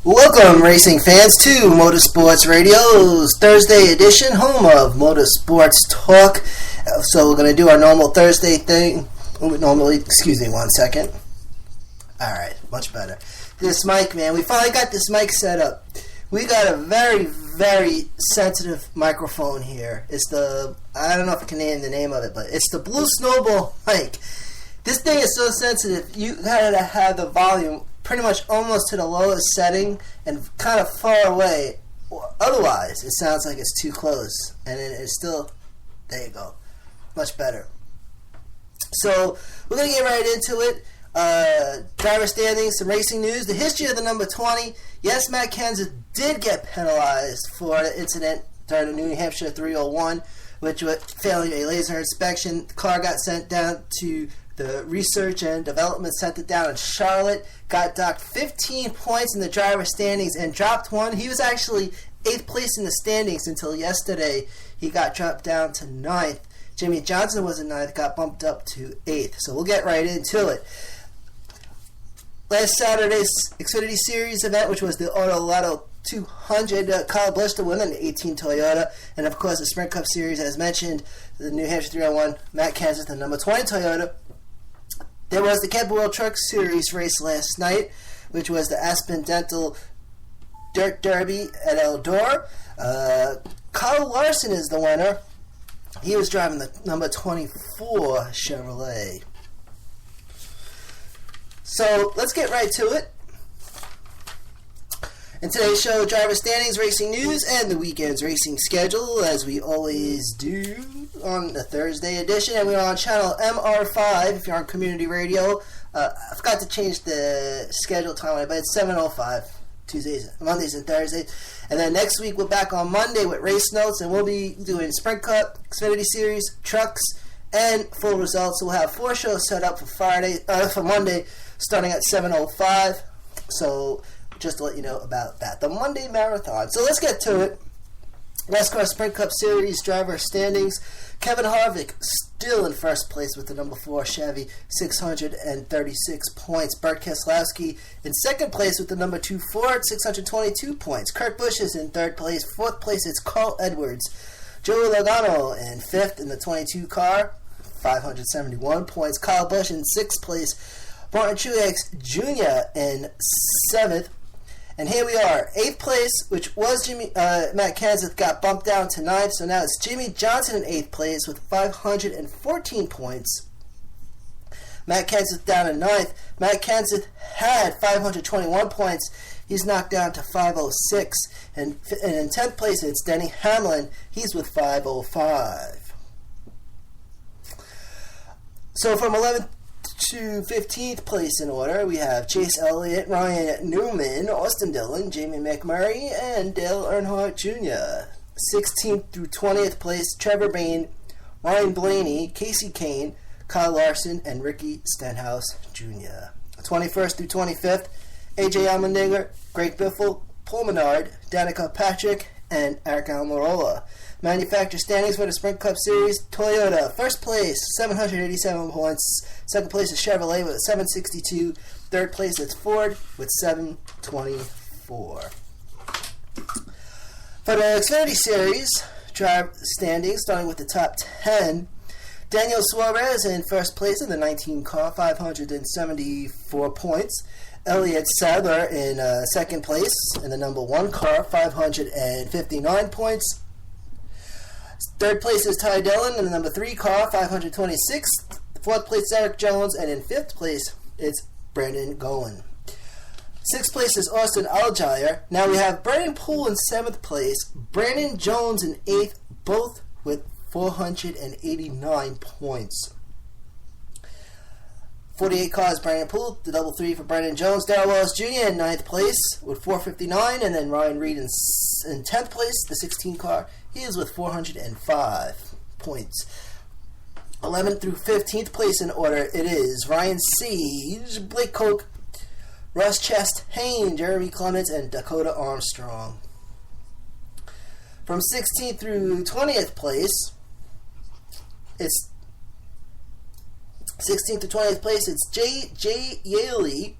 Welcome, racing fans, to Motorsports Radio's Thursday edition, home of Motorsports Talk. So we're going to do our normal Thursday thing. Excuse me one second. Alright, much better. This mic, man, we finally got this mic set up. We got a very, very sensitive microphone here. It's the, I don't know if I can name the name of it, but it's the Blue Snowball mic. This thing is so sensitive, you gotta have the volume pretty much almost to the lowest setting and kind of far away. Otherwise, it sounds like it's too close. And it's still, there you go, much better. So, we're going to get right into it. Driver standings, some racing news, the history of the number 20. Yes, Matt Kenseth did get penalized for an incident during the New Hampshire 301, which was failing a laser inspection. The car got sent down to the Research and Development Center down in Charlotte, got docked 15 points in the driver standings and dropped one. He was actually 8th place in the standings until yesterday. He got dropped down to 9th. Jimmy Johnson was in 9th, got bumped up to 8th. So we'll get right into it. Last Saturday's Xfinity Series event, which was the Auto Lotto 200, Kyle Busch to win in the 18 Toyota, and of course the Sprint Cup Series, as mentioned, the New Hampshire 301, Matt Kenseth, the number 20 Toyota. There was the Campbell World Truck Series race last night, which was the Aspen Dental Dirt Derby at Eldora. Kyle Larson is the winner. He was driving the number 24 Chevrolet. So let's get right to it. In today's show, driver standings, racing news, and the weekend's racing schedule, as we always do on the Thursday edition. And we're on channel MR5 if you're on community radio. I forgot to change the schedule time, but it's 7:05 Mondays and Thursdays. And then next week we're back on Monday with race notes, and we'll be doing Sprint Cup, Xfinity Series, trucks, and full results. So we'll have 4 shows set up for Monday, starting at 7:05. So just to let you know about that. The Monday Marathon. So let's get to it. NASCAR Sprint Cup Series driver standings. Kevin Harvick still in first place with the number 4 Chevy, 636 points. Burt Keselowski in second place with the number 2 Ford, 622 points. Kurt Busch is in third place. Fourth place it's Carl Edwards. Joey Logano in fifth in the 22 car, 571 points. Kyle Busch in sixth place. Martin Truex Jr. in seventh. And here we are, 8th place, which was Matt Kenseth, got bumped down to 9th, so now it's Jimmy Johnson in 8th place with 514 points. Matt Kenseth down in 9th. Matt Kenseth had 521 points. He's knocked down to 506. And in 10th place, it's Denny Hamlin. He's with 505. So from 11th to 15th place in order, we have Chase Elliott, Ryan Newman, Austin Dillon, Jamie McMurray, and Dale Earnhardt Jr. 16th through 20th place, Trevor Bayne, Ryan Blaney, Casey Kane, Kyle Larson, and Ricky Stenhouse Jr. 21st through 25th, AJ Allmendinger, Greg Biffle, Paul Menard, Danica Patrick, and Eric Almirola. Manufacturer standings for the Sprint Cup Series. Toyota, first place, 787 points. Second place is Chevrolet with 762. Third place is Ford with 724. For the Xfinity Series, drive standings, starting with the top 10. Daniel Suarez in first place in the 19 car, 574 points. Elliott Sadler in second place in the number 1 car, 559 points. Third place is Ty Dillon in the number 3 car, 526. Fourth place is Eric Jones, and in fifth place it's Brandon Gowen. Sixth place is Austin Allgaier. Now we have Brandon Poole in 7th place, Brandon Jones in 8th, both with 489 points. 48 cars, Brandon Poole, the double 3 for Brandon Jones. Darrell Wallace Jr. in 9th place with 459, and then Ryan Reed in 10th place, the 16 car. He is with 405 points. 11th through 15th place in order, it is Ryan Siege, Blake Koch, Russ Chastain, Jeremy Clements, and Dakota Armstrong. From 16th through 20th place, it's 16th to 20th place, it's Jay Yaley,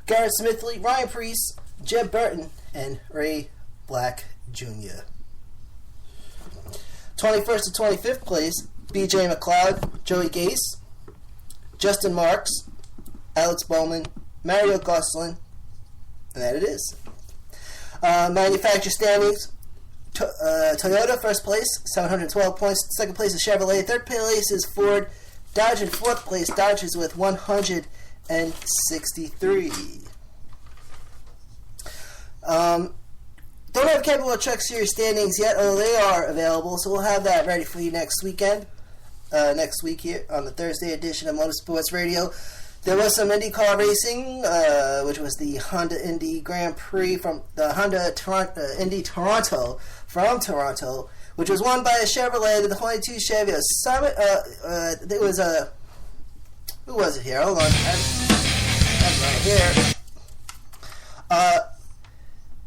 Garrett Smithley, Ryan Preece, Jeb Burton, and Ray Black Jr. 21st to 25th place, BJ McLeod, Joey Gase, Justin Marks, Alex Bowman, Mario Gosselin, and that it is. Manufacturer standings, Toyota first place, 712 points. Second place is Chevrolet. Third place is Ford. Dodge in fourth place, Dodgers with 163. Don't have Capable Truck Series standings yet, although they are available, so we'll have that ready for you next weekend. Next week here on the Thursday edition of Motorsports Radio. There was some IndyCar racing, which was the Honda Indy Grand Prix from the Honda Indy Toronto from Toronto, which was won by a Chevrolet, the 22 Chevy. It was who was it here? Hold on, I'm right here.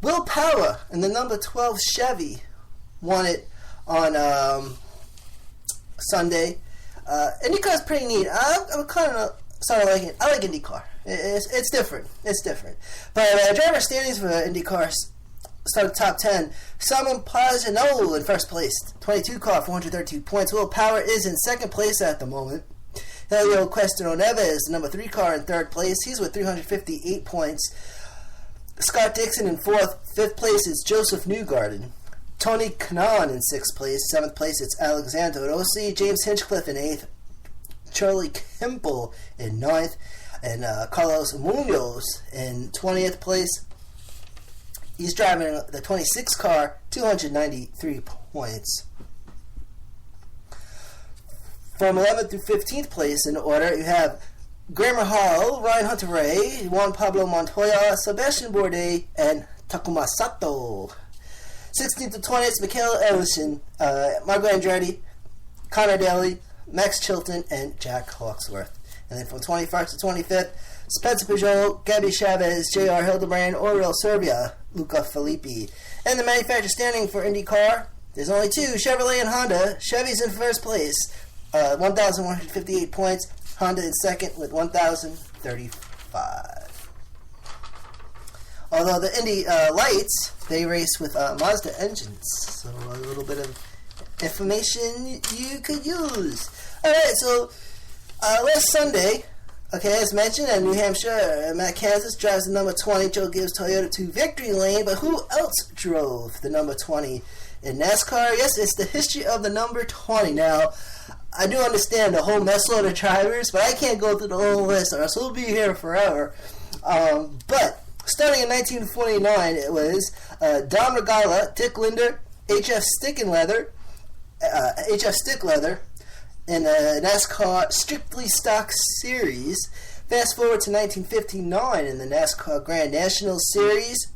Will Power and the number 12 Chevy won it on Sunday. IndyCar's pretty neat. I'm kind of started liking it. I like IndyCar. It's different. It's different. But driver standings for IndyCar started top 10. Simon Pagenaud in first place, 22 car, 432 points. Will Power is in second place at the moment. Helio Cuesta Neves, number 3 car, in third place. He's with 358 points. Scott Dixon in fourth. Fifth place is Joseph Newgarden. Tony Kanaan in sixth place. Seventh place it's Alexander Rossi. James Hinchcliffe in eighth. Charlie Kimball in ninth. And Carlos Munoz in 20th place. He's driving the 26 car, 293 points. From 11th through 15th place in order, you have Graham Hall, Ryan Hunter-Ray, Juan Pablo Montoya, Sebastian Bourdais, and Takuma Sato. 16th to 20th, Michaela Ellison, Margo Andretti, Connor Daly, Max Chilton, and Jack Hawksworth. And then from 21st to 25th, Spencer Peugeot, Gabby Chavez, J.R. Hildebrand, Oriol Serbia, Luca Filippi. And the manufacturer standing for IndyCar, there's only two, Chevrolet and Honda. Chevy's in first place, 1,158 points. Honda in second with 1,035. Although the Indy Lights, they race with Mazda engines. So a little bit of information you could use. Alright, so last Sunday, okay, as mentioned, at New Hampshire, Matt Kansas drives the number 20 Joe Gibbs Toyota to victory lane, but who else drove the number 20 in NASCAR? Yes, it's the history of the number 20. Now, I do understand the whole mess load of drivers, but I can't go through the whole list, or else we'll be here forever. But starting in 1949, it was Don Regala, Dick Linder, HF Stick Leather, in the NASCAR Strictly Stock Series. Fast forward to 1959 in the NASCAR Grand National Series,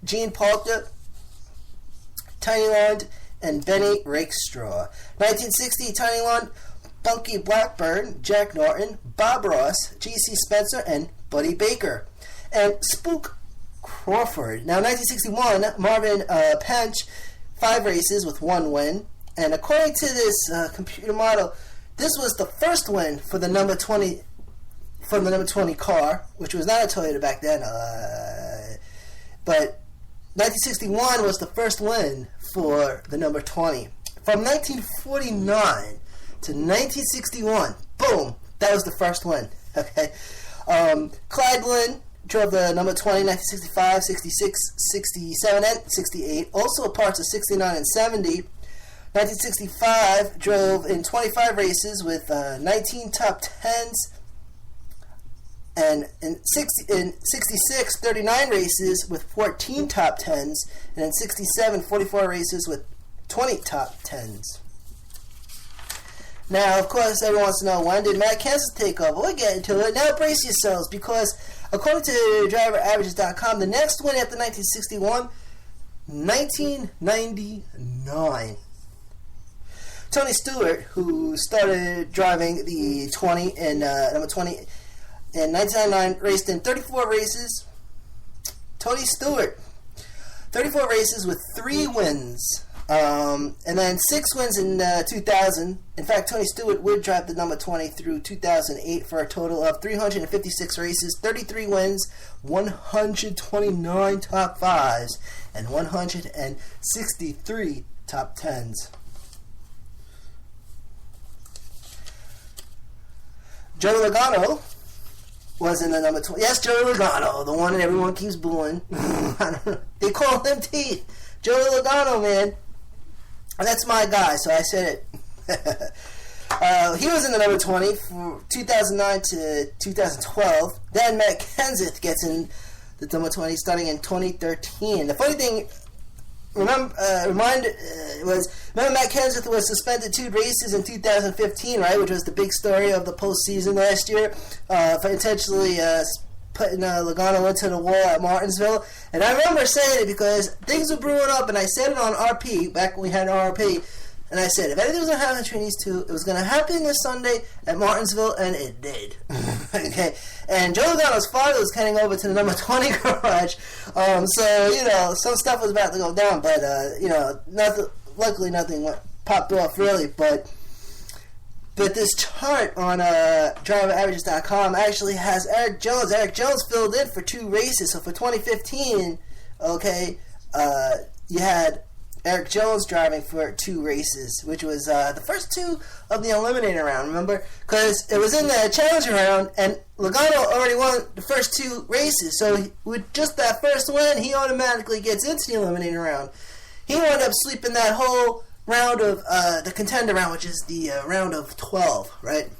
Gene Palka, Tiny Lund, and Benny Rakestraw. 1960, Tiny Lund, Bunky Blackburn, Jack Norton, Bob Ross, G.C. Spencer, and Buddy Baker. And Spook Crawford. Now, 1961, Marvin Pench, 5 races with 1 win. And according to this computer model, this was the first win for the number 20 car, which was not a Toyota back then. But 1961 was the first win for the number 20. From 1949 to 1961, boom, that was the first win. Okay, Clyde Lynn drove the number 20 in 1965, 66, 67, and 68. Also a parts of 69 and 70. 1965 drove in 25 races with 19 top 10s. And in 66, 39 races with 14 top 10s. And in 67, 44 races with 20 top 10s. Now, of course, everyone wants to know, when did Matt Kansas take over? We'll get into it. Now, brace yourselves, because according to DriverAverages.com, the next win after 1961, 1999. Tony Stewart, who started driving the 20 and number 20 in 1999, raced in 34 races. Tony Stewart, 34 races with 3 wins. And then 6 wins in 2000. In fact, Tony Stewart would drive the number 20 through 2008 for a total of 356 races, 33 wins, 129 top 5s, and 163 top 10s. Joey Logano was in the number 20. Yes, Joey Logano, the one that everyone keeps booing. They call him T. Joey Logano, man. That's my guy, so I said it. He was in the number 20 from 2009 to 2012. Then Matt Kenseth gets in the number 20 starting in 2013. The funny thing, remember Matt Kenseth was suspended 2 races in 2015, right, which was the big story of the postseason last year, for intentionally putting Logano into the wall at Martinsville. And I remember saying it because things were brewing up, and I said it on RP back when we had RP. And I said, if anything was going to happen between these two, it was going to happen this Sunday at Martinsville, and it did. Okay. And Joe Logano's father was heading over to the number 20 garage. So, some stuff was about to go down, but, luckily nothing popped off, really. But this chart on driveraverages.com actually has Eric Jones. Eric Jones filled in for 2 races. So for 2015, okay, you had Eric Jones driving for 2 races, which was the first 2 of the eliminator round, remember? Because it was in the challenger round, and Logano already won the first 2 races. So with just that first win, he automatically gets into the eliminator round. He wound up sleeping that whole round of the contender round, which is the round of 12, right?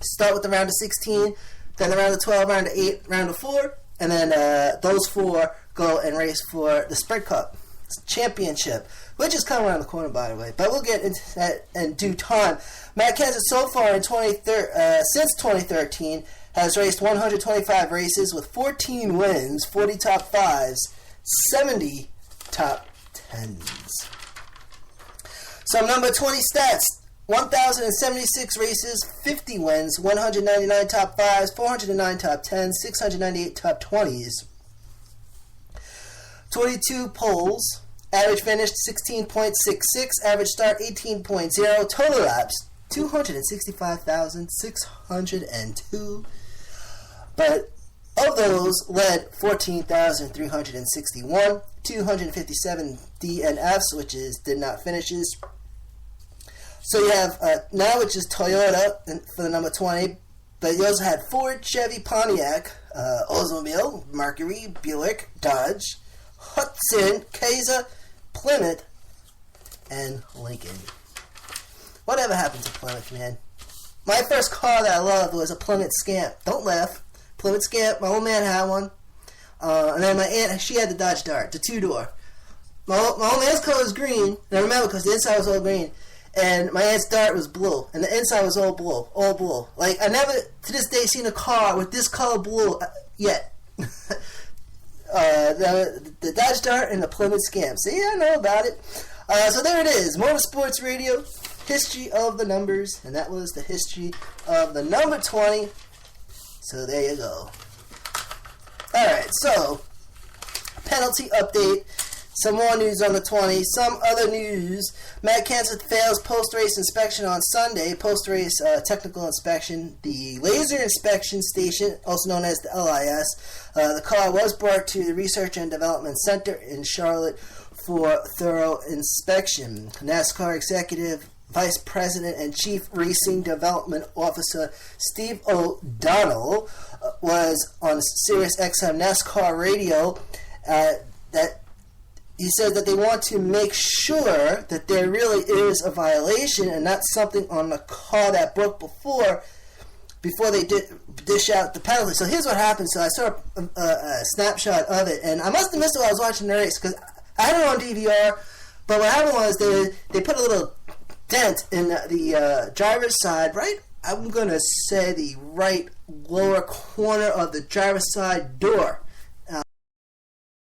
Start with the round of 16, then the round of 12, round of 8, round of 4, and then those 4 go and race for the Sprint Cup Championship, which is coming around the corner, by the way. But we'll get into that in due time. Matt Kenseth so far in since 2013 has raced 125 races with 14 wins, 40 top 5s, 70 top 10s. Some number 20 stats: 1,076 races, 50 wins, 199 top 5s, 409 top 10s, 698 top 20s. 22 poles, average finished 16.66, average start 18.0, total laps 265,602. But of those, led 14,361, 257 DNFs, which is did not finishes. So you have now, which is Toyota for the number 20, but you also had Ford, Chevy, Pontiac, Oldsmobile, Mercury, Buick, Dodge, Hudson, Kaiser, Plymouth, and Lincoln. Whatever happened to Plymouth, man? My first car that I loved was a Plymouth Scamp. Don't laugh. Plymouth Scamp. My old man had one. And then my aunt, she had the Dodge Dart, the 2-door. My old man's car was green, and I remember because the inside was all green. And my aunt's Dart was blue, and the inside was all blue. Like, I never, to this day, seen a car with this color blue yet. The Dodge Dart and the Plymouth Scamp. See, I know about it. So there it is. Motorsports Radio, history of the numbers. And that was the history of the number 20. So there you go. Alright, so penalty update. Some more news on the 20. Some other news. Matt Kenseth fails post-race inspection on Sunday. Post-race technical inspection. The laser inspection station, also known as the LIS. The car was brought to the Research and Development Center in Charlotte for thorough inspection. NASCAR Executive Vice President and Chief Racing Development Officer Steve O'Donnell was on Sirius XM NASCAR radio that he said that they want to make sure that there really is a violation and not something on the car that broke before they dish out the penalty. So here's what happened. So I saw a snapshot of it, and I must have missed it while I was watching the race because I had it on DVR. But what happened was they put a little dent in the driver's side, right? I'm going to say the right lower corner of the driver's side door.